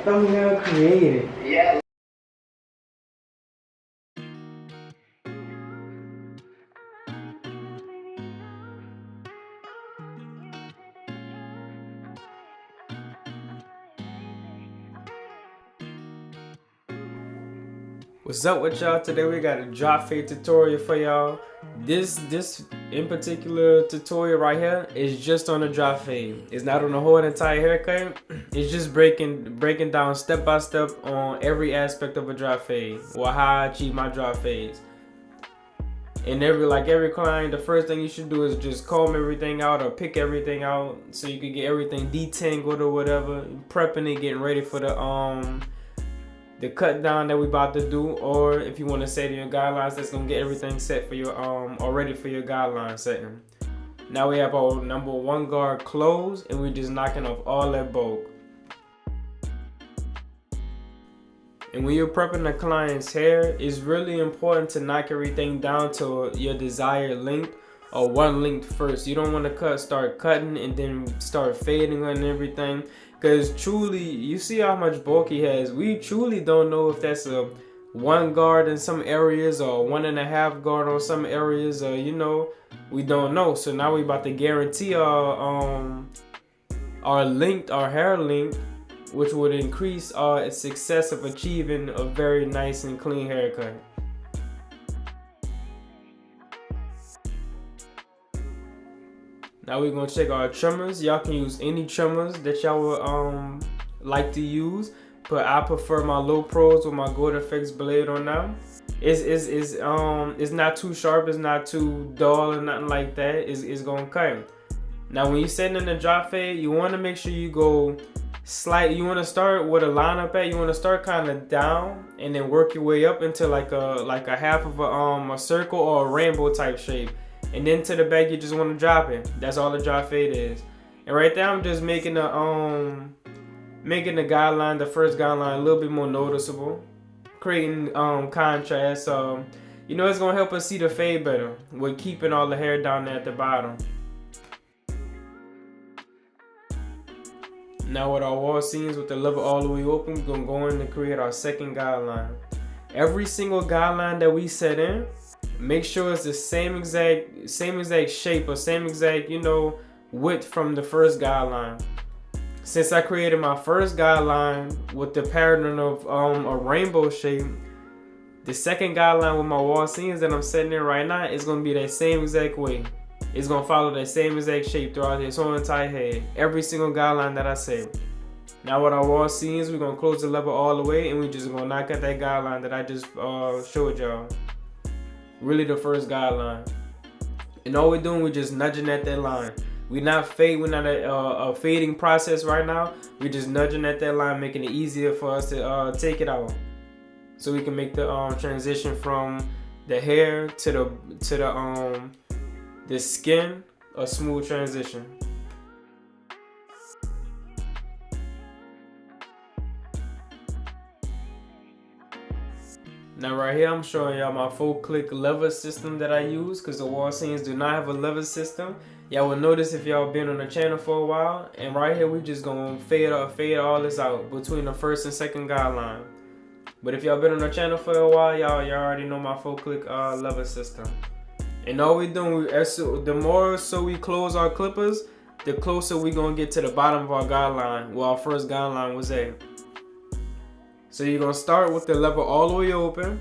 thumbnail created. Yeah. What's up with y'all? Today we got a drop fade tutorial for y'all. This in particular tutorial right here is just on the drop fade. It's not on the whole entire haircut. It's just breaking down step by step on every aspect of a drop fade, or how I achieve my drop fades. And every client, the first thing you should do is just comb everything out or pick everything out so you can get everything detangled or whatever, prepping it, getting ready for the cut down that we about to do, or if you want to set your guidelines, that's gonna get everything set for your or ready for your guideline setting. Now we have our number 1 guard closed, and we're just knocking off all that bulk. And when you're prepping the client's hair, it's really important to knock everything down to your desired length, or one length first. You don't want to start cutting and then start fading on everything, because truly, you see how much bulk he has. We truly don't know if that's a 1 guard in some areas or 1.5 guard on some areas, or we don't know. So now we about to guarantee our length, our hair length, which would increase our success of achieving a very nice and clean haircut. Now we're gonna check our trimmers. Y'all can use any trimmers that y'all would like to use, but I prefer my low pros with my Gold FX blade on now. It's not too sharp, it's not too dull or nothing like that. It's gonna cut. Now when you're setting in the drop fade, you want to make sure you go slight. You want to start with a lineup at. You want to start kind of down and then work your way up into like a half of a circle or a rainbow type shape. And then to the back, you just want to drop it. That's all the drop fade is. And right there, I'm just making the guideline, the first guideline, a little bit more noticeable, creating contrast. It's gonna help us see the fade better with keeping all the hair down there at the bottom. Now with our wall seams with the lever all the way open, we're gonna go in to create our second guideline. Every single guideline that we set in, make sure it's the same exact shape or same exact width from the first guideline. Since I created my first guideline with the pattern of a rainbow shape, the second guideline with my wall seams that I'm setting in right now is gonna be that same exact way. It's gonna follow that same exact shape throughout this whole entire head. Every single guideline that I set. Now with our wall seams, we're gonna close the lever all the way, and we're just gonna knock out that guideline that I just showed y'all. Really the first guideline. And all we're doing, we're just nudging at that line. We're not a fading process right now. We're just nudging at that line, making it easier for us to take it out. So we can make the transition from the hair to the skin, a smooth transition. Now right here, I'm showing y'all my full click lever system that I use, because the wall seams do not have a lever system. Y'all will notice if y'all been on the channel for a while. And right here, we just gonna fade all this out between the first and second guideline. But if y'all been on the channel for a while, y'all already know my full click lever system. And all we doing, the more so we close our clippers, the closer we gonna get to the bottom of our guideline, where our first guideline was at. So you're gonna start with the lever all the way open,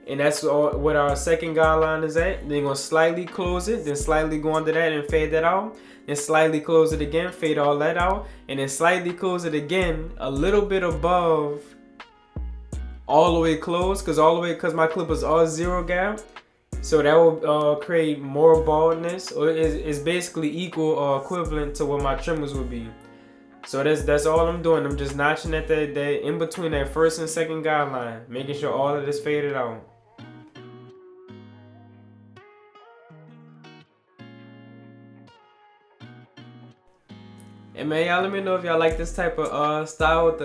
and that's what our second guideline is at. Then you're gonna slightly close it, then slightly go under that and fade that out. Then slightly close it again, fade all that out, and then slightly close it again, a little bit above all the way closed, because my clippers are 0 gap. So that will create more baldness, or is basically equal or equivalent to what my trimmers would be. So that's all I'm doing. I'm just notching at that in between that first and second guideline, making sure all of this faded out. And man, y'all let me know if y'all like this type of style of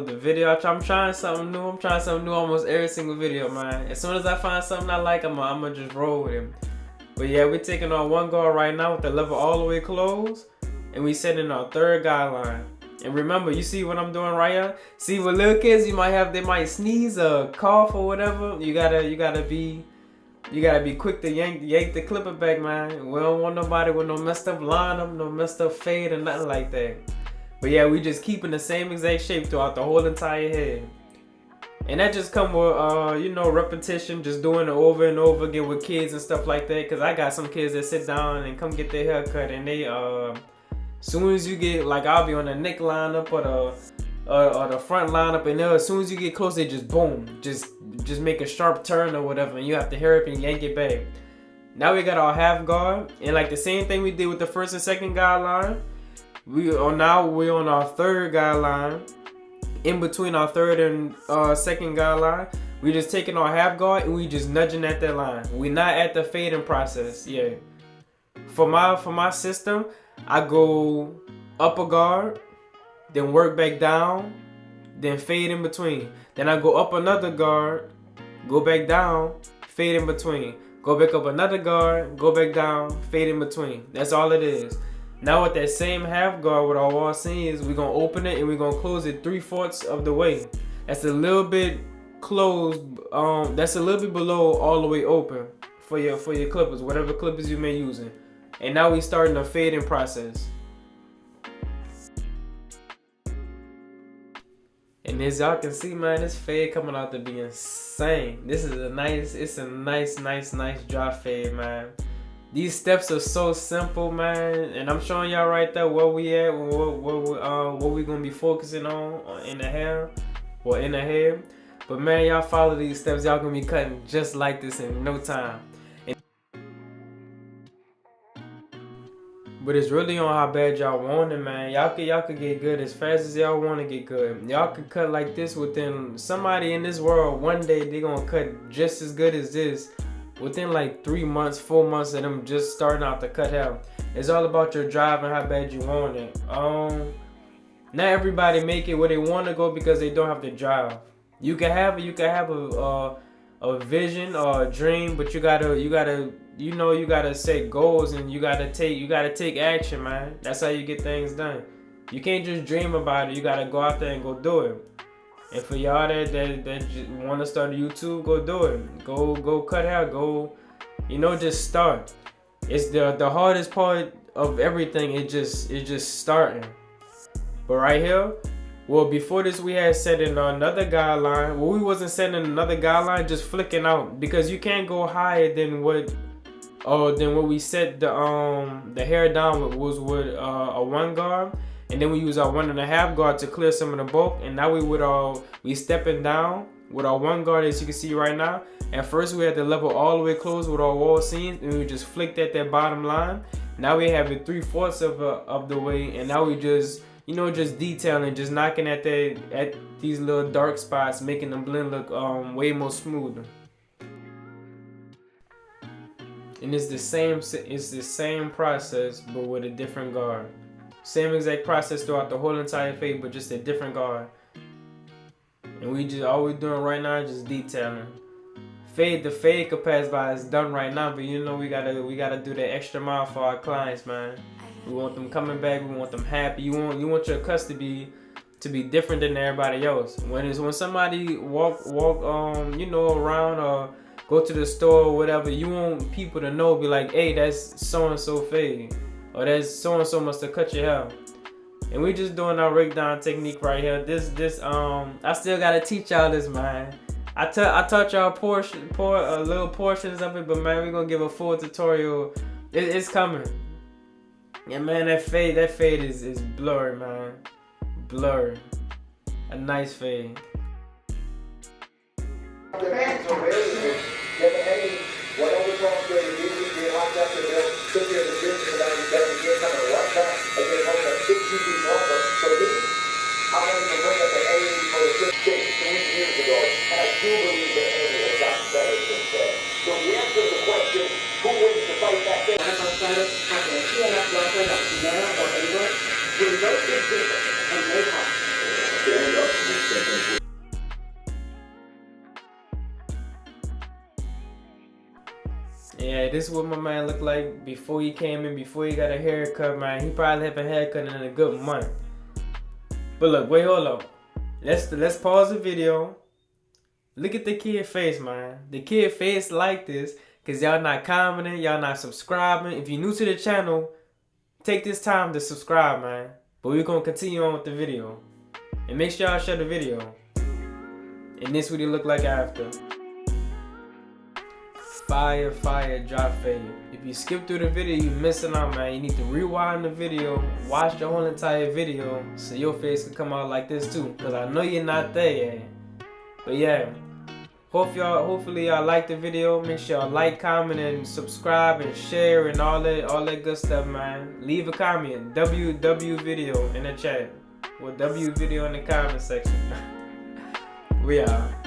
the video. I'm trying something new. I'm trying something new almost every single video, man. As soon as I find something I like, I'm gonna just roll with it. But yeah, we're taking our 1 guard right now with the lever all the way closed, and we setting our third guideline. And remember, you see what I'm doing right here? See, with little kids, they might sneeze or cough or whatever. You gotta be quick to yank the clipper back, man. We don't want nobody with no messed up lineup, no messed up fade or nothing like that. But yeah, we just keeping the same exact shape throughout the whole entire head. And that just come with, repetition, just doing it over and over again with kids and stuff like that. Cause I got some kids that sit down and come get their hair cut, and they, soon as you get, like, I'll be on the neck lineup or the front lineup, and as soon as you get close, they just boom, just make a sharp turn or whatever, and you have to hurry up and yank it back. Now we got our half guard, and like the same thing we did with the first and second guard line, we're on our third guard line. In between our third and second guard line, we just taking our half guard and we just nudging at that line. We're not at the fading process. Yeah. For my system, I go upper guard, then work back down, then fade in between. Then I go up another guard, go back down, fade in between. Go back up another guard, go back down, fade in between. That's all it is. Now with that same half guard with our wall seams, we're gonna open it and we're gonna close it 3/4 of the way. That's a little bit closed. That's a little bit below all the way open for your clippers, whatever clippers you may using. And now we starting the fading process. And as y'all can see, man, this fade coming out to be insane. This is a nice dry fade, man. These steps are so simple, man, and I'm showing y'all right there where we at, what we gonna be focusing on in the hair or in the head. But man, y'all follow these steps, y'all gonna be cutting just like this in no time. But it's really on how bad y'all want it, man. Y'all could get good as fast as y'all want to get good. Y'all could cut like this within, somebody in this world, one day they gonna cut just as good as this within like 3 months, 4 months of them just starting out to cut hair. It's all about your drive and how bad you want it. Not everybody make it where they want to go because they don't have the drive. You can have a vision or a dream, but you gotta set goals and you gotta take action, man. That's how you get things done. You can't just dream about it. You gotta go out there and go do it. And for y'all that want to start a YouTube, go do it. Go cut hair. Go, just start. It's the hardest part of everything. It's just starting. But right here, well, before this we had set in another guideline. Well, we wasn't setting another guideline, just flicking out, because you can't go higher than what we set the hair down with, was with a 1 guard. And then we use our 1.5 guard to clear some of the bulk. And now we stepping down with our 1 guard, as you can see right now. At first we had to level all the way close with our wall seams, and we just flicked at that bottom line. Now we have it 3/4 of the way, and now we just detailing, just knocking at these little dark spots, making the blend look way more smoother. And it's the same process, but with a different guard. Same exact process throughout the whole entire fade, but just a different guard. And all we're doing right now is just detailing. The fade could pass by, it's done right now, but we gotta do that extra mile for our clients, man. We want them coming back, we want them happy. You want your cuss to be different than everybody else. When somebody walk around or go to the store or whatever, you want people to know, be like, hey, that's so and so fade. Or that's so and so must have cut your hair. And we just doing our breakdown technique right here. I still gotta teach y'all this, man. I taught y'all little portions of it, but man, we're gonna give a full tutorial. It's coming. And man, that fade is blurry, man. Blurry. A nice fade. Yeah, this is what my man looked like before he came in, before he got a haircut, man. He probably haven't a haircut in a good month. But look, wait, hold up. Let's pause the video. Look at the kid face, man. The kid face like this because y'all not commenting, y'all not subscribing. If you're new to the channel, take this time to subscribe, man. But we're going to continue on with the video. And make sure y'all share the video. And this what it look like after. Fire, drop fade. If you skip through the video, you missing out, man. You need to rewind the video, watch the whole entire video, so your face can come out like this too. Cause I know you're not there yet. But yeah, hopefully y'all like the video. Make sure y'all like, comment, and subscribe, and share, and all that good stuff, man. Leave a comment, W video in the chat, or W video in the comment section. We are.